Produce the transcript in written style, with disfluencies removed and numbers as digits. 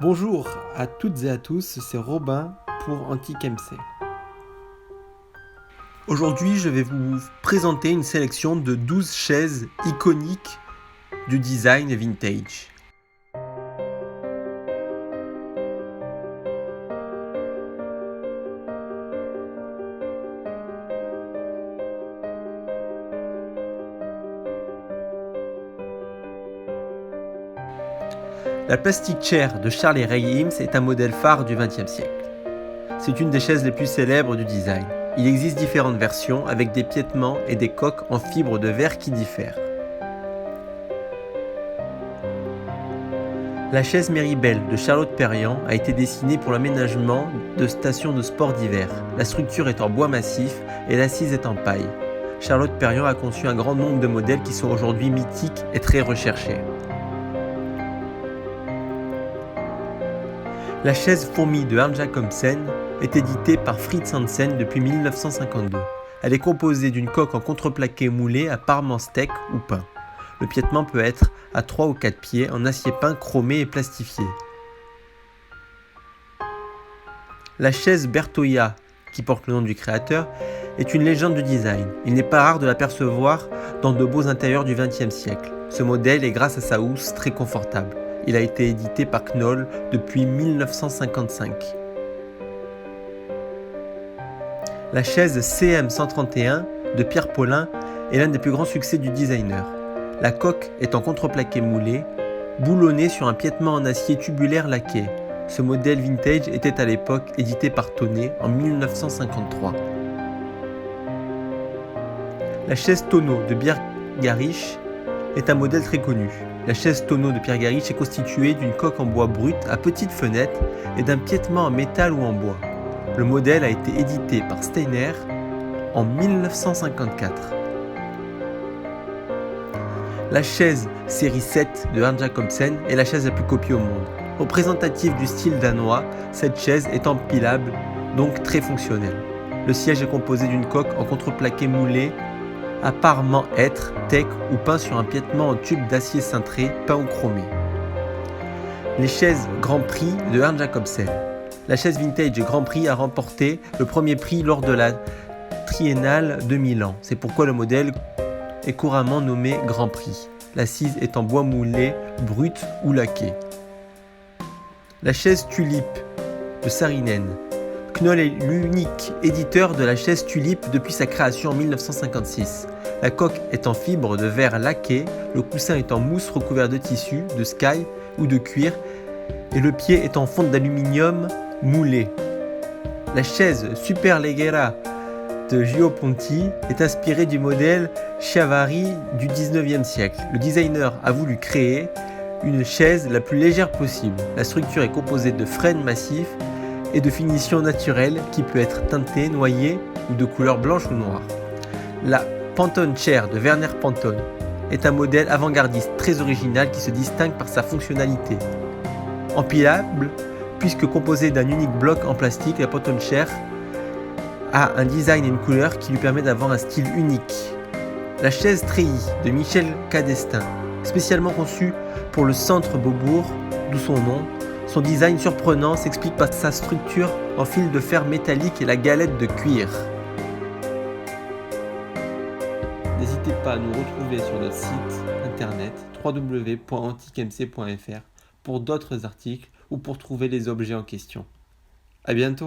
Bonjour à toutes et à tous, c'est Robin pour Antique MC. Aujourd'hui, je vais vous présenter une sélection de 12 chaises iconiques du design vintage. La Plastic Chair de Charles et Ray Eames est un modèle phare du XXe siècle. C'est une des chaises les plus célèbres du design. Il existe différentes versions avec des piétements et des coques en fibre de verre qui diffèrent. La chaise Méribel de Charlotte Perriand a été dessinée pour l'aménagement de stations de sport d'hiver. La structure est en bois massif et l'assise est en paille. Charlotte Perriand a conçu un grand nombre de modèles qui sont aujourd'hui mythiques et très recherchés. La chaise Fourmi de Ernst Jacobsen est éditée par Fritz Hansen depuis 1952. Elle est composée d'une coque en contreplaqué moulé à parement steak ou peint. Le piétement peut être à 3 ou 4 pieds en acier peint chromé et plastifié. La chaise Bertoia, qui porte le nom du créateur, est une légende du design. Il n'est pas rare de l'apercevoir dans de beaux intérieurs du XXe siècle. Ce modèle est grâce à sa housse très confortable. Il a été édité par Knoll depuis 1955. La chaise CM131 de Pierre Paulin est l'un des plus grands succès du designer. La coque est en contreplaqué moulé, boulonnée sur un piétement en acier tubulaire laqué. Ce modèle vintage était à l'époque édité par Tonnet en 1953. La chaise tonneau de Pierre Garish est un modèle très connu. La chaise tonneau de Pierre Garish est constituée d'une coque en bois brut à petites fenêtres et d'un piétement en métal ou en bois. Le modèle a été édité par Steiner en 1954. La chaise série 7 de Ernst Jacobsen est la chaise la plus copiée au monde. Représentative du style danois, cette chaise est empilable, donc très fonctionnelle. Le siège est composé d'une coque en contreplaqué moulé à parement hêtre, teck ou peint sur un piétement en tube d'acier cintré, peint ou chromé. Les chaises Grand Prix de Ernst Jacobsen. La chaise vintage Grand Prix a remporté le premier prix lors de la Triennale de Milan. C'est pourquoi le modèle est couramment nommé Grand Prix. L'assise est en bois moulé, brut ou laqué. La chaise Tulipe de Saarinen. Knoll est l'unique éditeur de la chaise Tulipe depuis sa création en 1956. La coque est en fibre de verre laqué, le coussin est en mousse recouvert de tissu, de sky ou de cuir et le pied est en fonte d'aluminium moulé. La chaise Superleggera de Gio Ponti est inspirée du modèle Chiavari du 19e siècle. Le designer a voulu créer une chaise la plus légère possible. La structure est composée de frêne massif et de finition naturelle qui peut être teintée, noyée ou de couleur blanche ou noire. La Pantone Chair de Werner Pantone est un modèle avant-gardiste très original qui se distingue par sa fonctionnalité. Empilable, puisque composée d'un unique bloc en plastique, la Pantone Chair a un design et une couleur qui lui permet d'avoir un style unique. La chaise Treillis de Michel Cadestin, spécialement conçue pour le centre Beaubourg, d'où son nom. Son design surprenant s'explique par sa structure en fil de fer métallique et la galette de cuir. N'hésitez pas à nous retrouver sur notre site internet www.antiquemc.fr pour d'autres articles ou pour trouver les objets en question. À bientôt!